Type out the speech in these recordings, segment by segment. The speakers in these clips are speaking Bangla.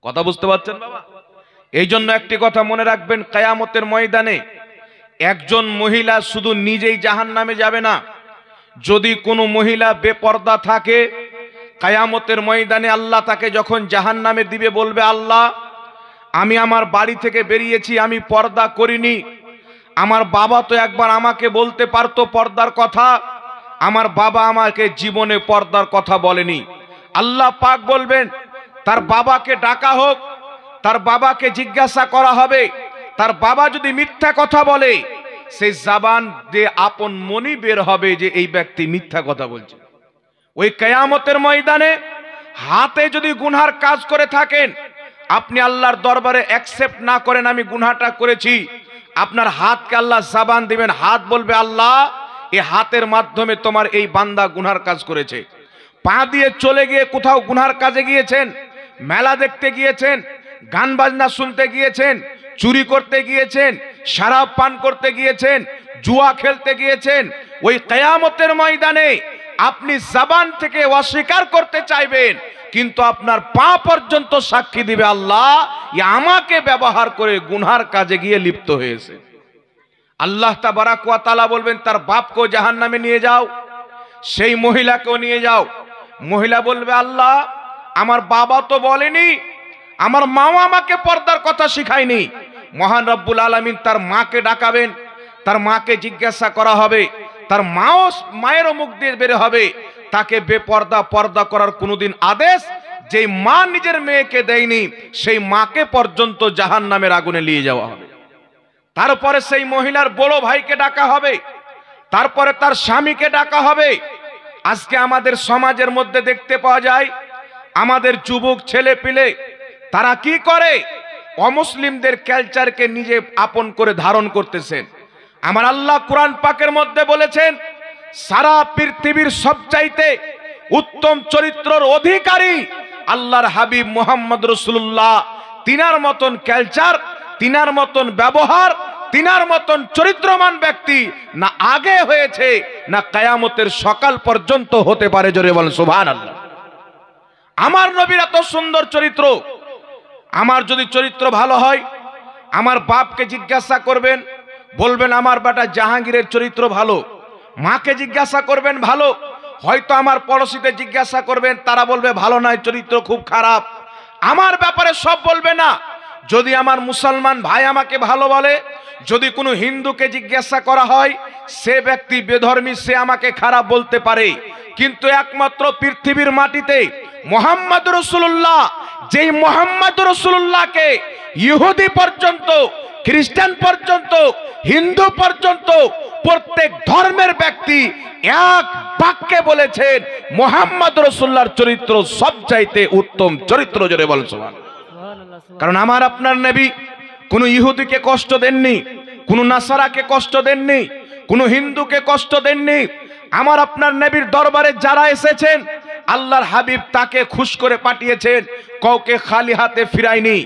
কথা বুঝতে পারছেন বাবা? এই জন্য একটি কথা মনে রাখবেন, কিয়ামতের ময়দানে একজন মহিলা শুধু নিজেই জাহান্নামে যাবে না। যদি কোনো মহিলা বেপর্দা থাকে, কিয়ামতের ময়দানে আল্লাহ তাকে যখন জাহান্নামে দিবে, বলবে, আল্লাহ, আমি আমার বাড়ি থেকে বেরিয়েছি, আমি পর্দা করিনি। আমার বাবা তো একবার আমাকে বলতে পারতো পর্দার কথা, আমার বাবা আমাকে জীবনে পর্দার কথা বলেনি। আল্লাহ পাক বলবেন, তার বাবাকে ডাকা হোক, তার বাবাকে জিজ্ঞাসা করা হবে। তার বাবা যদি মিথ্যা কথা বলে, সেই জবান দিয়ে আপন মনি বের হবে যে এই ব্যক্তি মিথ্যা কথা বলছে। ওই কিয়ামতের ময়দানে হাতে যদি গুনহার কাজ করে থাকেন, আপনি আল্লাহর দরবারে অ্যাকসেপ্ট না করেন আমি গুনাহটা করেছি, আপনার হাতকে আল্লাহ জবান দিবেন, হাত বলবে, আল্লাহ, এই হাতের মাধ্যমে তোমার এই বান্দা গুনার কাজ করেছে। পা দিয়ে চলে গিয়ে কোথাও গুনার কাজে গিয়েছেন, মেলা দেখতে গিয়েছেন, গান বাজনা শুনতে গিয়েছেন, চুরি করতে গিয়েছেন, শরাব পান করতে গিয়েছেন, জুয়া খেলতে গিয়েছেন, ওই কিয়ামতের ময়দানে আপনি জবান থেকে অস্বীকার করতে চাইবেন, কিন্তু আপনার পা পর্যন্ত সাক্ষী দিবে, আল্লাহ, আমাকে ব্যবহার করে গুনার কাজে গিয়ে লিপ্ত হয়েছে। আল্লাহ তাবারাক ওয়া তাআলা বলবেন, তার বাপকেও জাহান্নামে নিয়ে যাও, সেই মহিলাকেও নিয়ে যাও। মহিলা বলবে, আল্লাহ, আমার বাবা তো বলেনি, আমার মাও আমাকে পর্দার কথা শিখায়নি। মহান রব্বুল আলামিন তার মাকে ডাকাবেন, তার মাকে জিজ্ঞাসা করা হবে, তার মায়েরও মুখ দিয়ে বের হবে, তাকে বেপর্দা পর্দা করার কোনোদিন আদেশ যেই মা নিজের মেয়েকে দেয়নি, সেই মাকে পর্যন্ত জাহান্নামের আগুনে নিয়ে যাওয়া হবে। তারপরে সেই মহিলার বড় ভাইকে ডাকা হবে, তারপরে তার স্বামীকে ডাকা হবে। আজকে আমাদের সমাজের মধ্যে দেখতে পাওয়া যায়, আমাদের যুবক ছেলে পিলে তারা কি করে, অমুসলিমদের কালচারকে নিজে আপন করে ধারণ করতেছেন। আমার আল্লাহ কোরআন পাকের মধ্যে বলেছেন, সারা পৃথিবীর সবচাইতে উত্তম চরিত্রের অধিকারী আল্লাহর হাবিব মুহাম্মদ রাসূলুল্লাহ। তিনার মতন কালচার, তিনার মতন ব্যবহার, তিনার মতন চরিত্রমান ব্যক্তি না আগে হয়েছে, না কিয়ামতের সকাল পর্যন্ত হতে পারে। জোরে বলেন সুবহানাল্লাহ। আমার নবীর এত সুন্দর চরিত্র, আমার যদি চরিত্র ভালো হয়, আমার বাপকে জিজ্ঞাসা করবেন, বলবেন আমার বেটা জাহাঙ্গীরের চরিত্র ভালো। মাকে জিজ্ঞাসা করবেন, ভালো। হয়তো আমার পড়োশিতে জিজ্ঞাসা করবেন, তারা বলবে ভালো নয়, চরিত্র খুব খারাপ। আমার ব্যাপারে সব বলবে না। যদি আমার মুসলমান ভাই আমাকে ভালো বলে, যদি কোনো হিন্দুকে জিজ্ঞাসা করা হয়, সে ব্যক্তি বেধর্মী, সে আমাকে খারাপ বলতে পারে। কিন্তু একমাত্র পৃথিবীর মাটিতে মুহাম্মদ রাসূলুল্লাহ, যেই মুহাম্মদ রাসূলুল্লাহকে ইহুদি পর্যন্ত, খ্রিস্টান পর্যন্ত, হিন্দু পর্যন্ত প্রত্যেক ধর্মের ব্যক্তি এক বাক্যে বলেছেন, মুহাম্মদ রাসূলুল্লাহর চরিত্র সবচাইতে উত্তম চরিত্র। জোরে বলেন সুবহানাল্লাহ। কারণ আমার আপনার নবী কোনো ইহুদিকে কষ্ট দেননি, কোনো নাসারাকে কষ্ট দেননি, কোনো হিন্দুকে কষ্ট দেননি। আমার আপনার নবীর দরবারে যারা এসেছেন, আল্লাহর হাবিব তাকে খুশ করে পাঠিয়েছেন, কাউকে খালি হাতে ফিরায়নি।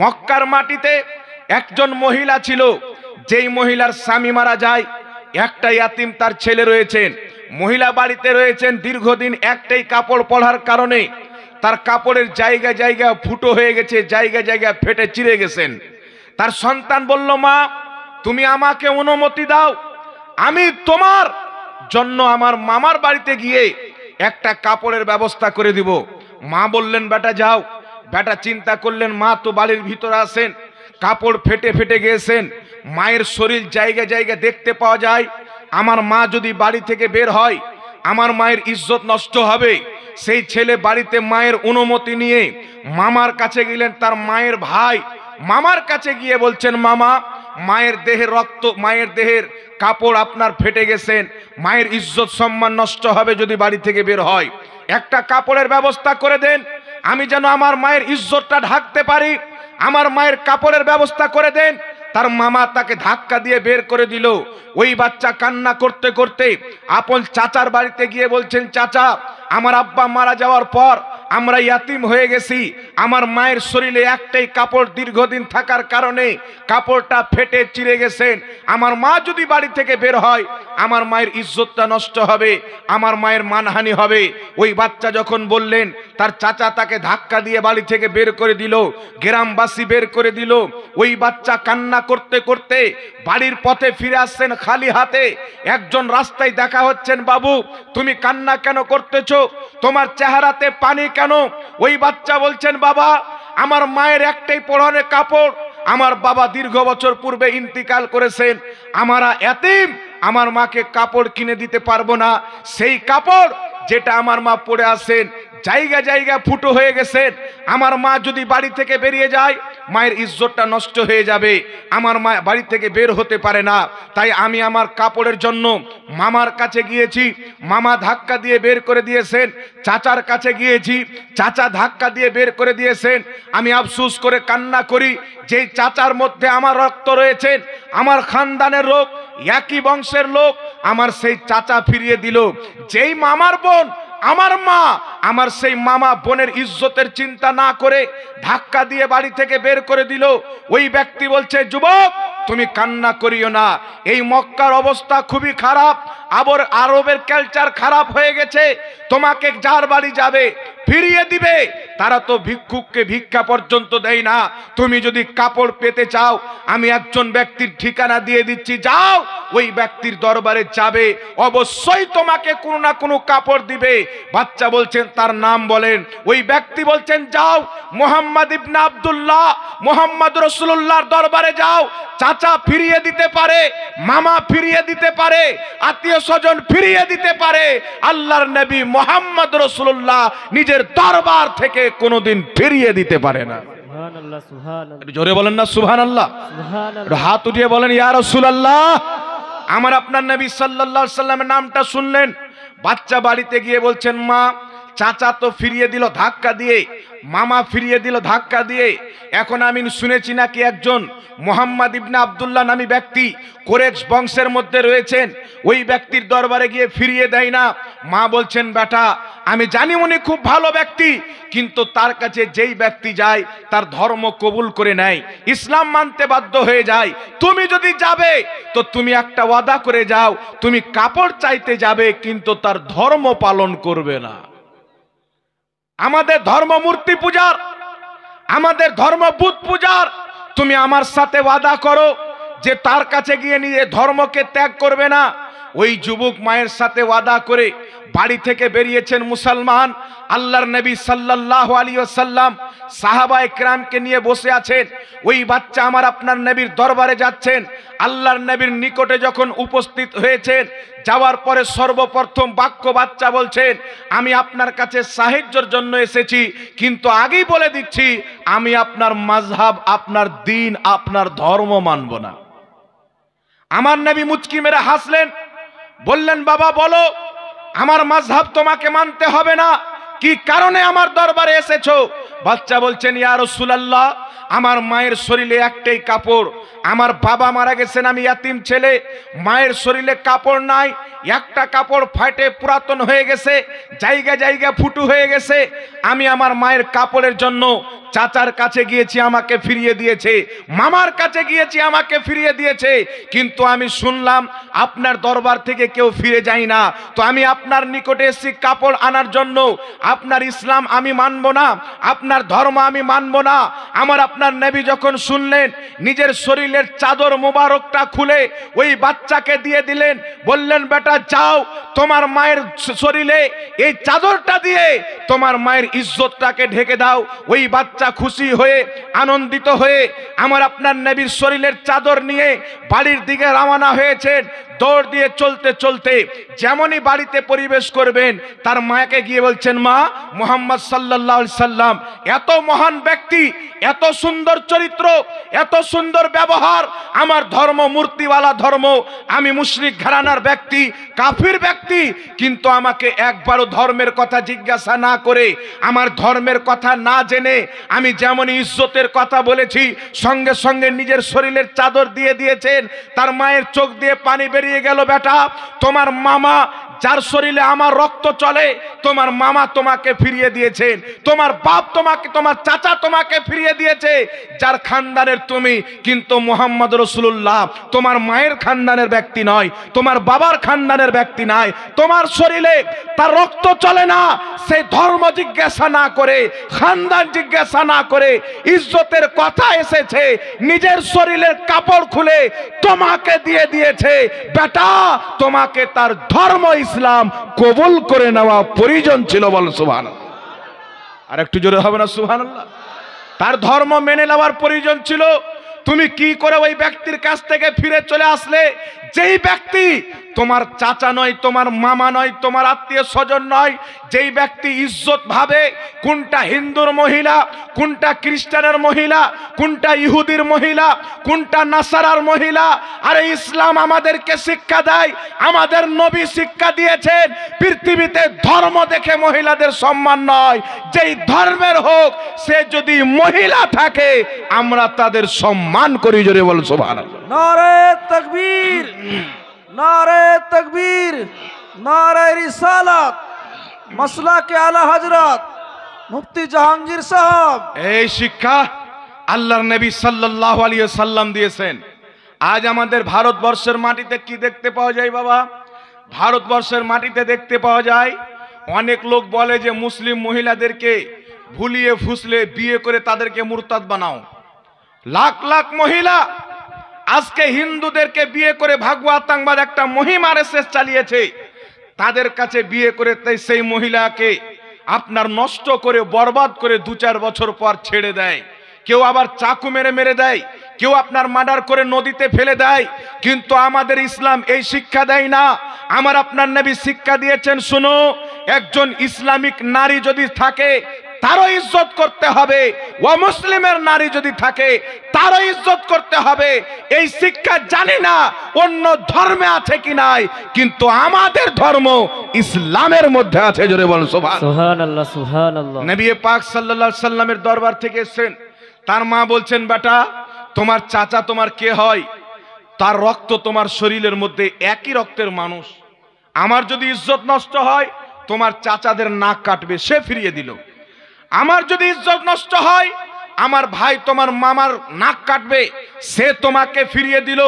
মক্কার মাটিতে একজন মহিলা ছিল, যেই মহিলার স্বামী মারা যায়, একটা ইয়াতিম তার ছেলে রয়েছেন। মহিলা বাড়িতে রয়েছেন দীর্ঘদিন, একটাই কাপড় পরার কারণে তার কাপড়ের জায়গায় জায়গায় ফুটো হয়ে গেছে, জায়গায় জায়গায় ফেটে চিরে গেছেন। তার সন্তান বলল, মা, তুমি আমাকে অনুমতি দাও, আমি তোমার জন্য আমার মামার বাড়িতে গিয়ে একটা কাপড়ের ব্যবস্থা করে দিব। মা বললেন, বেটা যাও। বেটা চিন্তা করলেন, মা তো বাড়ির ভিতরে আছেন, কাপড় ফেটে ফেটে গিয়েছেন, মায়ের শরীর জায়গায় জায়গায় দেখতে পাওয়া যায়, আমার মা যদি বাড়ি থেকে বের হয়, আমার মায়ের ইজ্জত নষ্ট হবে। সেই ছেলে বাড়িতে মায়ের অনুমতি নিয়ে মামার কাছে গেলেন। তার মায়ের ভাই মামার কাছে গিয়ে বলছেন, মামা, মায়ের দেহের রক্ত, মায়ের দেহের কাপড় আপনার ফেটে গেছেন, মায়ের ইজ্জত সম্মান নষ্ট হবে যদি বাড়ি থেকে বের হয়, একটা কাপড়ের ব্যবস্থা করে দেন, আমি যেন আমার মায়ের ইজ্জতটা ঢাকতে পারি, আমার মায়ের কাপড়ের ব্যবস্থা করে দেন। তার মামা তাকে ধাক্কা দিয়ে বের করে দিল। ওই বাচ্চা কান্না করতে করতে আপন চাচার বাড়িতে গিয়ে বলছেন, চাচা, আমার আব্বা মারা যাওয়ার পর আমরা ইয়াতিম হয়ে গেছি, আমার মায়ের শরীরে একটাই কাপড় দীর্ঘদিন থাকার কারণে কাপড়টা ফেটে চিরে গেছেন, আমার মা যদি বাড়ি থেকে বের হয় আমার মায়ের ইজ্জতটা নষ্ট হবে, আমার মায়ের মানহানি হবে। ওই বাচ্চা যখন বললেন, তার চাচা তাকে ধাক্কা দিয়ে বাড়ি থেকে বের করে দিল, গ্রামবাসী বের করে দিল। ওই বাচ্চা কান্না করতে করতে বাড়ির পথে ফিরে আসছেন খালি হাতে। একজন রাস্তায় দেখা হচ্ছেন, বাবু তুমি কান্না কেন করতেছো, তোমার চেহারাতে পানি কেন? ওই বাচ্চা বলছেন, বাবা আমার মায়ের একটাই পরনের কাপড়, আমার বাবা দীর্ঘ বছর পূর্বে ইন্তিকাল করেছেন, আমরা এতিম, আমার মাকে কাপড় কিনে দিতে পারবো না। সেই কাপড় যেটা আমার মা পরে আছেন জায়গা জায়গা ফুটো হয়ে গেছেন, আমার মা যদি বাড়ি থেকে বেরিয়ে যায় মায়ের ইজ্জতটা নষ্ট হয়ে যাবে, আমার মা বাড়ি থেকে বের হতে পারে না। তাই আমি আমার কাপড়ের জন্য মামার কাছে গিয়েছি, মামা ধাক্কা দিয়ে বের করে দিয়েছেন। চাচার কাছে গিয়েছি, চাচা ধাক্কা দিয়ে বের করে দিয়েছেন। আমি আফসোস করে কান্না করি, যেই চাচার মধ্যে আমার রক্ত রয়েছেন, আমার খানদানের লোক, একই বংশের লোক, আমার সেই চাচা ফিরিয়ে দিল। যেই মামার বোন আমার মা, আমার সেই মামা বোনের ইজ্জতের চিন্তা না করে ধাক্কা দিয়ে বাড়ি থেকে বের করে দিল। ওই ব্যক্তি বলছে, যুবক তুমি কান্না করিও না, এই মক্কার অবস্থা খুবই খারাপ, আরবের কালচার খারাপ হয়ে গেছে, তোমাকে যার বাড়ি যাবে ফিরিয়ে দিবে, তারা তো ভিক্ষুককে ভিক্ষা পর্যন্ত দেয় না। তুমি যদি কাপড় পেতে চাও আমি একজন ব্যক্তির ঠিকানা দিয়ে দিচ্ছি, যাও ওই ব্যক্তির দরবারে যাবে, অবশ্যই তোমাকে কোনো না কোনো কাপড় দিবে। বাচ্চা বলছেন তার নাম বলেন। ওই ব্যক্তি বলছেন, যাও মুহাম্মদ ইবনে আব্দুল্লাহ, মুহাম্মদ রাসূলুল্লাহর দরবারে যাও, চাচা ফিরিয়ে দিতে পারে, মামা ফিরিয়ে দিতে পারে, আত্মীয় স্বজন ফিরিয়ে দিতে পারে। আল্লাহর নবী মুহাম্মদ রাসূলুল্লাহ নিজের দরবার থেকে কোনোদিন ফিরিয়ে দিতে পারে না। সুবহানাল্লাহ, সুবহানাল্লাহ, জোরে বলেন না সুবহানাল্লাহ, সুবহানাল্লাহ, হাত উঠিয়ে বলেন ইয়া রাসূলুল্লাহ। আমার আপনার নবী সাল্লাল্লাহু আলাইহি সাল্লামের নামটা শুনলেন, বাচ্চা বাড়িতে গিয়ে বলছেন, মা চাচা তো ফিরিয়ে দিল ধাক্কা দিয়ে, মামা ফিরিয়ে দিল ধাক্কা দিয়ে, এখন আমি শুনেছি নাকি একজন মুহাম্মদ ইবনে আব্দুল্লাহ নামী ব্যক্তি কুরাইশ বংশের মধ্যে রয়েছেন, ওই ব্যক্তির দরবারে গিয়ে ফিরিয়ে দেয় না। মা বলছেন, বেটা আমি জানি উনি খুব ভালো ব্যক্তি, কিন্তু তার কাছে যেই ব্যক্তি যায় তার ধর্ম কবুল করে নেয়, ইসলাম মানতে বাধ্য হয়ে যায়। তুমি যদি যাবে তো তুমি একটা ওয়াদা করে যাও, তুমি কাপড় চাইতে যাবে কিন্তু তার ধর্ম পালন করবে না। আমাদের ধর্ম মূর্তি পূজার, আমাদের ধর্ম বুত পূজার, তুমি আমার সাথে ওয়াদা করো যে তার কাছে গিয়ে নিজে ধর্মকে ত্যাগ করবে না। ওই যুবক মায়ের সাথে ওয়াদা করে বাড়ি থেকে বেরিয়েছেন মুসলমান। আল্লাহর নবী সাল্লাল্লাহু আলাইহি ওয়াসাল্লাম সাহাবায়ে কেরামকে নিয়ে বসে আছেন। ওই বাচ্চা আমার আপনার নবীর দরবারে যাচ্ছেন। আল্লাহর নবীর নিকটে যখন উপস্থিত হয়েছেন, যাওয়ার পরে সর্বপ্রথম বাক্য বাচ্চা বলছেন, আমি আপনার কাছে সাহায্যের জন্য এসেছি, কিন্তু আগেই বলে দিচ্ছি আমি আপনার মাযহাব, আপনার দ্বীন, আপনার ধর্ম মানব না। আমার নবী মুচকি মেরে হাসলেন, বললেন, বাবা বলো আমার মাযহাব তোমাকে মানতে হবে না, কি কারণে আমার দরবারে এসেছো? বাচ্চা বলছেন, ইয়া রাসূলুল্লাহ আমার মায়ের শরীরে একটাই কাপড়, আমার বাবা মারা গেছেন, আমি ইয়াতিম ছেলে, মায়ের শরীরে কাপড় নাই, একটা কাপড় ফাটে পুরাতন হয়ে গেছে, জায়গা জায়গা ফুটো হয়ে গেছে। আমি আমার মায়ের কাপড়ের জন্য চাচার কাছে গিয়েছি, আমাকে ফিরিয়ে দিয়েছে, মামার কাছে গিয়েছি, আমাকে ফিরিয়ে দিয়েছে, কিন্তু আমি শুনলাম আপনার দরবার থেকে কেউ ফিরে যায় না, তো আমি আপনার নিকটে এসেছি কাপড় আনার জন্য। আপনার ইসলাম আমি মানব না, আপনার ধর্ম আমি মানব না। আমার আপনার নবী যখন শুনলেন, নিজের শরীরের চাদর মোবারকটা খুলে ওই বাচ্চাকে দিয়ে দিলেন, বললেন, বেটা যাও তোমার মায়ের শরীরে এই চাদরটা দিয়ে তোমার মায়ের ইজ্জতটাকে ঢেকে দাও। ওই বাচ্চা খুশি হয়ে আনন্দিত হয়ে আমার আপনার নবীর শরীরের চাদর নিয়ে বাড়ির দিকে রওনা হয়েছেন। দৌড় দিয়ে চলতে চলতে যেমনই বাড়িতে পরিবেশ করবেন, তার মাকে গিয়ে বলছেন, মা মুহাম্মদ সাল্লাল্লাহু আলাইহি সাল্লাম এত মহান ব্যক্তি, এত সুন্দর চরিত্র, এত সুন্দর ব্যবহার, আমার ধর্ম মূর্তিওয়ালা ধর্ম, আমি মুশরিক ঘরানার ব্যক্তি, কাফির ব্যক্তি, কিন্তু আমাকে একবারও ধর্মের কথা জিজ্ঞাসা না করে, আমার ধর্মের কথা না জেনে আমি যেমন ইজ্জতের কথা বলেছি সঙ্গে সঙ্গে নিজের শরীরের চাদর দিয়ে দিয়েছেন। তার মায়ের চোখ দিয়ে পানি বেরিয়ে গেল, বেটা তোমার মামা যার শরীরে আমার রক্ত চলে, তোমার মামা তোমাকে ফিরিয়ে দিয়েছেন, তোমার বাপ তোমাকে, তোমার চাচা তোমাকে ফিরিয়ে দিয়েছে, যার খানদানের তুমি, কিন্তু মুহাম্মদ রাসূলুল্লাহ তোমার মায়ের খানদানের ব্যক্তি নয়, তোমার বাবার খানদানের ব্যক্তি নয়, তোমার শরীরে তার রক্ত চলে না। সেই ধর্ম জিজ্ঞাসা না করে, খানদান জিজ্ঞাসা না করে, ইজ্জতের কথা এসেছে, নিজের শরীরের কাপড় খুলে তোমাকে দিয়ে দিয়েছে। বেটা, তোমাকে তার ধর্ম ইসলাম কবুল করে নেওয়া প্রয়োজন ছিল। বল সুবহানাল্লাহ। আর একটু জোরে হবে না সুবহানাল্লাহ? তার ধর্ম মেনে নেওয়ার প্রয়োজন ছিল। তুমি কি করে ওই ব্যক্তির কাছ থেকে ফিরে চলে আসলে, যেই ব্যক্তি তোমার চাচা নয়, তোমার মামা নয়, তোমার আত্মীয় স্বজন নয়, যেই ব্যক্তি ইজ্জত ভাবে কোনটা হিন্দুর মহিলা, কোনটা খ্রিস্টানের মহিলা, কোনটা ইহুদির মহিলা, কোনটা নাসারার মহিলা। আরে ইসলাম আমাদেরকে শিক্ষা দেয়, আমাদের নবী শিক্ষা দিয়েছেন, পৃথিবীতে ধর্ম দেখে মহিলাদের সম্মান নয়, যেই ধর্মের হোক, সে যদি মহিলা থাকে আমরা তাদের সম্মান করি। জোরে বল সুবহানাল্লাহ। নারে তাকবীর, নারে তাকবীর, নারে রিসালাত, মাসলাকে আলা হযরত মুফতি জাহাঙ্গীর সাহেব। এই শিক্ষা আল্লাহর নবী সাল্লাল্লাহু আলাইহি ওয়াসাল্লাম দিয়েছেন। আজ আমাদের ভারতবর্ষের মাটিতে কি দেখতে পাওয়া যায় বাবা? ভারতবর্ষের মাটিতে দেখতে পাওয়া যায় অনেক লোক বলে যে মুসলিম মহিলাদেরকে ভুলিয়ে ফুসলে বিয়ে করে তাদেরকে মুরতাদ বানাও। লাখ লাখ মহিলা আজকে হিন্দুদেরকে বিয়ে করে ভাগবো আতঙ্কবাদ একটা মুহিম আরএসএস চালিয়েছে, তাদের কাছে বিয়ে করে তাই সেই মহিলাকে আপনার নষ্ট করে বরবাদ করে 2-4 বছর পর ছেড়ে দেয়। কেউ আবার চাকু মেরে মেরে দেয়, কেউ আপনার মার্ডার করে নদীতে ফেলে দেয়। কিন্তু আমাদের ইসলাম এই শিক্ষা দেয় না। আমার আপনার নবী শিক্ষা দিয়েছেন, শুনো, একজন ইসলামিক নারী যদি থাকে তারও ইজ্জত করতে হবে, ও মুসলিমের নারী যদি থাকে তারও ইজ্জত করতে হবে। এই শিক্ষা জানি না অন্য ধর্মে আছে কি নাই, কিন্তু আমাদের ধর্ম ইসলামের মধ্যে আছে। জোরে বলুন সুবহানাল্লাহ, সুবহানাল্লাহ। নবী পাক সাল্লাল্লাহু আলাইহি সাল্লামের দরবার থেকে এসেছেন, তার মা বলছেন, বেটা, তোমার চাচা তোমার কে হয়? তার রক্ত তোমার শরীরের মধ্যে, একই রক্তের মানুষ। আমার যদি ইজ্জত নষ্ট হয়, তোমার চাচাদের নাক কাটবে, সে ফিরিয়ে দিল। আমার যদি ইজ্জত নষ্ট হয়, আমার ভাই তোমার মামার নাক কাটবে, সে তোমাকে ফিরিয়ে দিল।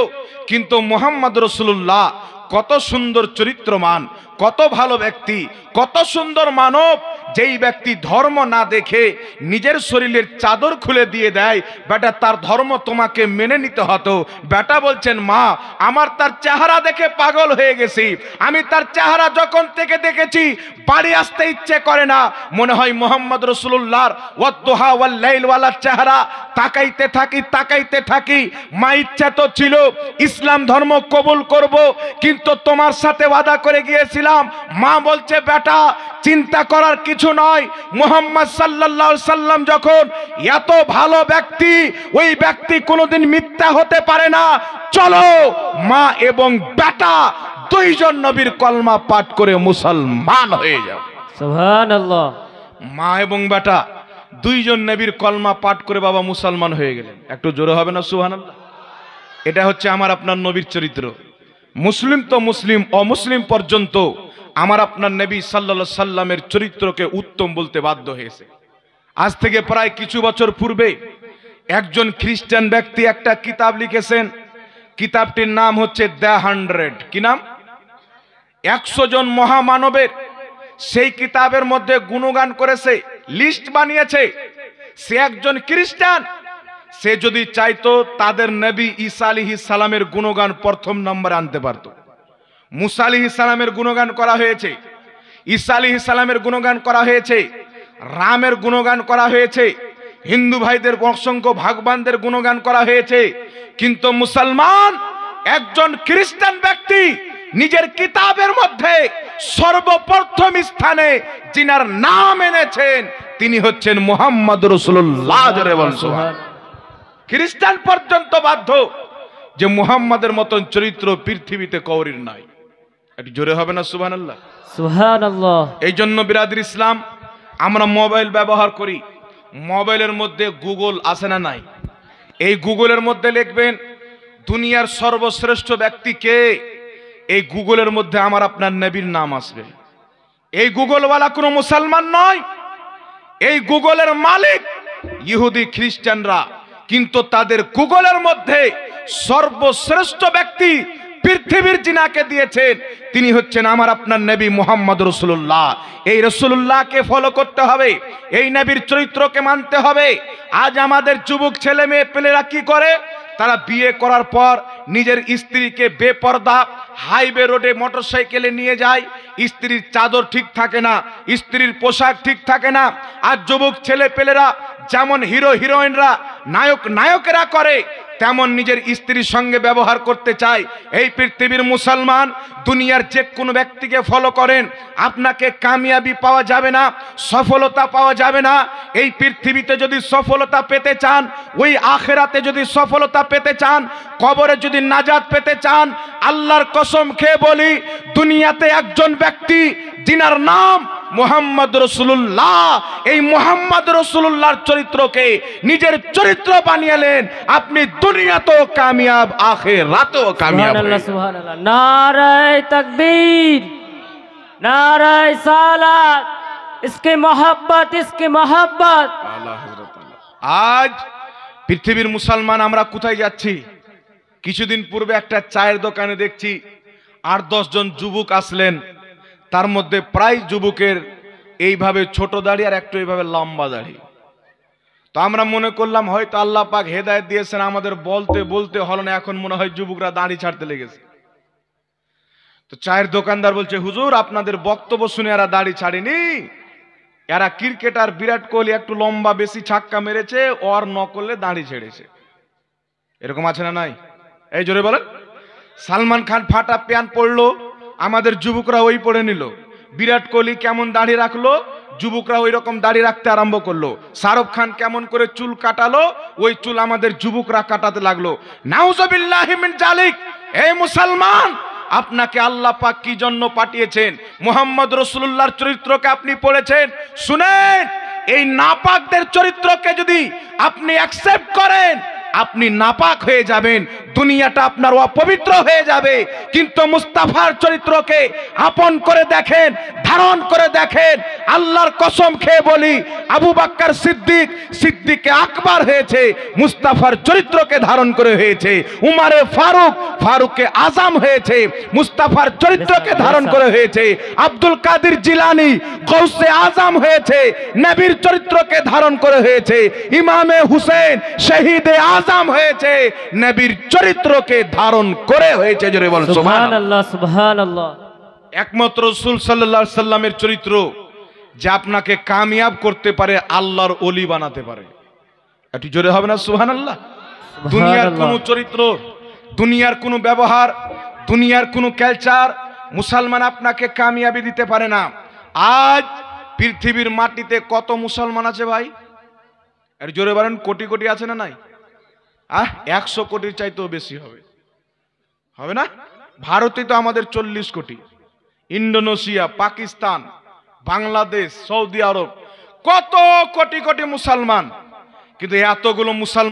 কিন্তু মুহাম্মদ রাসূলুল্লাহ কত সুন্দর চরিত্রমান, কত ভালো ব্যক্তি, কত সুন্দর মানব, যেই ব্যক্তি ধর্ম না দেখে নিজের শরীরের চাদর খুলে দিয়ে দেয়, বেটা তার ধর্ম তোমাকে মেনে নিতে হতো। বেটা বলছেন, মা, আমার তার চেহারা দেখে পাগল হয়ে গেছি, আমি তার চেহারা যখন থেকে দেখেছি বাড়ি আসতে ইচ্ছে করে না, মনে হয় মুহাম্মদ রাসূলুল্লাহর ওয়াদদুহা ওয়াল লাইল ওয়ালা চেহারা তাকাইতে থাকি, তাকাইতে থাকি। মা ইচ্ছা তো ছিল ইসলাম ধর্ম কবুল করব, কিন্তু তোমার সাথে ওয়াদা করে গিয়েছিলাম। মা বলছে, বেটা চিন্তা করার কিছু নয়, মুহাম্মদ সাল্লাল্লাহু আলাইহি সাল্লাম যখন এত ভালো ব্যক্তি, ওই ব্যক্তি কোনোদিন মিথ্যা হতে পারে না। চলো, মা এবং বেটা দুইজন নবীর কলমা পাঠ করে মুসলমান হয়ে যাও। সুবহানাল্লাহ। মা এবং বেটা দুইজন নবীর কলমা পাঠ করে বাবা মুসলমান হয়ে গেলেন। একটু জোরে হবে না সুবহানাল্লাহ? এটা হচ্ছে আমার আপনার নবীর চরিত্র। মুসলিম তো মুসলিম, অমুসলিম পর্যন্ত আমার আপনার নবী সাল্লাল্লাহু আলাইহি সাল্লামের চরিত্রকে উত্তম বলতে বাধ্য হয়েছে। আজ থেকে প্রায় কিছু বছর পূর্বে একজন খ্রিস্টান ব্যক্তি একটা কিতাব লিখেছেন। কিতাবটির নাম হচ্ছে দ্য 100। কি নাম? 100 জন মহামানবের। সেই কিতাবের মধ্যে গুণগান করেছে, লিস্ট বানিয়েছে। সে একজন খ্রিস্টান, সে যদি চাইতো তাদের নবী ঈসা আলাইহিস সালামের গুণগান প্রথম নম্বরে আনতে পারত। মুসা আলাইহিস সালামের গুণগান করা হয়েছে, ঈসা আলাইহিস সালামের গুণগান করা হয়েছে, রামের গুণগান করা হয়েছে, হিন্দু ভাইদের অসংখ্য ভগবানদের গুণগান করা হয়েছে। কিন্তু মুসলমান একজন খ্রিস্টান ব্যক্তি নিজের কিতাবের মধ্যে সর্বপ্রথম স্থানে যিনার নাম এনেছেন তিনি হচ্ছেন মুহাম্মদ রাসূলুল্লাহ। জোরে বলুন সুবহানাল্লাহ। খ্রিস্টান পর্যন্ত বাধ্য যে মুহাম্মাদের মতন চরিত্র পৃথিবীতে কাউরির নাই। একটু জোরে হবে না সুবহানাল্লাহ? সুবহানাল্লাহ। এই জন্য বিরাদর ইসলাম, আমরা মোবাইল ব্যবহার করি, মোবাইলের মধ্যে গুগল আছে না নাই? এই গুগলের মধ্যে লিখবেন দুনিয়ার সর্বশ্রেষ্ঠ ব্যক্তি কে, এই গুগলের মধ্যে আমার আপনার নবীর নাম আসবে। এই গুগলওয়ালা কোনো মুসলমান নয়, এই গুগলের মালিক ইহুদি খ্রিস্টানরা। কিন্তু তাদের গুগলের মধ্যে সর্বশ্রেষ্ঠ ব্যক্তি পৃথিবীর যিনাকে দিয়েছেন তিনি হচ্ছেন আমার আপনার নবী মুহাম্মদ রাসূলুল্লাহ। এই রাসূলুল্লাহকে ফলো করতে হবে, এই নবীর চরিত্রকে মানতে হবে। আজ আমাদের যুবক ছেলে মেয়ে পেলেরা কি করে, তারা বিয়ে করার পর নিজের স্ত্রীকে বেপরদা হাইওয়ে রোডে মোটরসাইকেলে নিয়ে যায়, স্ত্রীর চাদর ঠিক থাকে না, স্ত্রীর পোশাক ঠিক থাকে না। আর যুবক ছেলে পেলেরা যেমন হিরো হিরোইনরা নায়কেরা করে তেমন নিজের স্ত্রীর সঙ্গে ব্যবহার করতে চায়। এই পৃথিবীর মুসলমান দুনিয়ার যে কোনো ব্যক্তিকে ফলো করেন, আপনাকে কামিয়াবি পাওয়া যাবে না, সফলতা পাওয়া যাবে না। এই পৃথিবীতে যদি সফলতা পেতে চান, ওই আখেরাতে যদি সফলতা পেতে চান, কবরে যদি নাজাত পেতে চান, আল্লাহর কসম খেয়ে বলি, দুনিয়াতে একজন ব্যক্তি যিনার নাম মুহাম্মদ রাসূলুল্লাহ, এই মুহাম্মদ রাসূলুল্লাহর চরিত্রকে নিজের চরিত্র বানিয়েলেন, আপনি দুনিয়াতেও কামিয়াব, আখিরাতেও কামিয়াব। সুবহানাল্লাহ, সুবহানাল্লাহ। নারায়ে তাকবীর, নারায়ে সালাত, ইসকে মোহাব্বত, ইসকে মোহাব্বত। আজ পৃথিবীর মুসলমান আমরা কোথায় যাচ্ছি? কিছুদিন পূর্বে একটা চায়ের দোকানে দেখছি 8-10 জন যুবক আসলেন, তার মধ্যে প্রায় যুবকের এইভাবে ছোট দাড়ি আর একটু এইভাবে লম্বা দাড়ি। তো আমরা মনে করলাম হয়তো আল্লাহ পাক হেদায়েত দিয়েছেন, আমাদের বলতে বলতে হলো না, এখন মনে হয় যুবকরা দাড়ি ছাড়তে লেগেছে। তো চায়ের দোকানদার বলছে, হুজুর আপনাদের বক্তব্য শুনে এরা দাড়ি ছাড়েনি, এরা ক্রিকেটার বিরাট কোহলি একটু লম্বা বেশি ছাক্কা মেরেছে, ওর নকলে দাড়ি ছেড়েছে। এরকম আছে না নাই? এই জোরে বলেন। সালমান খান ফাটা প্যান্ট পরলো, আমাদের যুবকরা ওই পরে নিল। বিরাট কোহলি কেমন দাড়ি রাখলো, যুবকরা ওই রকম দাড়ি রাখতে আরম্ভ করলো। শাহরুখ খান কেমন করে চুল কাটালো, ওই চুল আমাদের যুবকরা কাটাতে লাগলো। নাউজুবিল্লাহি মিন জালিক। এই মুসলমান, আপনাকে আল্লাহ পাক কি জন্য পাঠিয়েছেন? মুহাম্মদ রাসূলুল্লাহর চরিত্রকে আপনি পড়েছেন, শুনেন, এই নাপাকদের চরিত্রকে যদি আপনি অ্যাকসেপ্ট করেন, আপনি নাপাক হয়ে যাবেন, দুনিয়াটা আপনার অপবিত্র হয়ে যাবে। কিন্তু মুস্তাফার চরিত্রকে আপন করে দেখেন, ধারণ করে দেখেন। আল্লাহর কসম খেয়ে বলি, আবু বকর সিদ্দিকে আকবর হয়েছে মুস্তাফার চরিত্রকে ধারণ করে হয়েছে। উমারে ফারুকে আজম হয়েছে মুস্তাফার চরিত্রকে ধারণ করে হয়েছে। আব্দুল কাদের জিলানী গৌসে আজম হয়েছে নবীর চরিত্রকে ধারণ করে হয়েছে। ইমামে হুসেন শহীদে আজম হয়েছে নবীর চরিত্রকে ধারণ করে হয়েছে। জোরে বল সুবহানাল্লাহ, সুবহানাল্লাহ। একমাত্র রাসূল সাল্লাল্লাহু আলাইহি সাল্লামের চরিত্র যে আপনাকে কামিয়াব করতে পারে, আল্লাহর ওলি বানাতে পারে। একটু জোরে হবে না সুবহানাল্লাহ? দুনিয়ার কোন চরিত্র, দুনিয়ার কোন ব্যবহার, দুনিয়ার কোন কালচার মুসলমান আপনাকে কামিয়াবি দিতে পারে না। আজ পৃথিবীর মাটিতে কত মুসলমান আছে ভাই? আর জোরে বলেন, কোটি কোটি আছে না নাই? 100 কোটির চাইতেও বেশি হবে, হবে না? ভারতে তো আমাদের 40 কোটি, ইন্দোনেশিয়া, পাকিস্তান, বাংলাদেশ, সৌদি আরব, কত কোটি কোটি মুসলমান। কিন্তু এতগুলো মুসলমান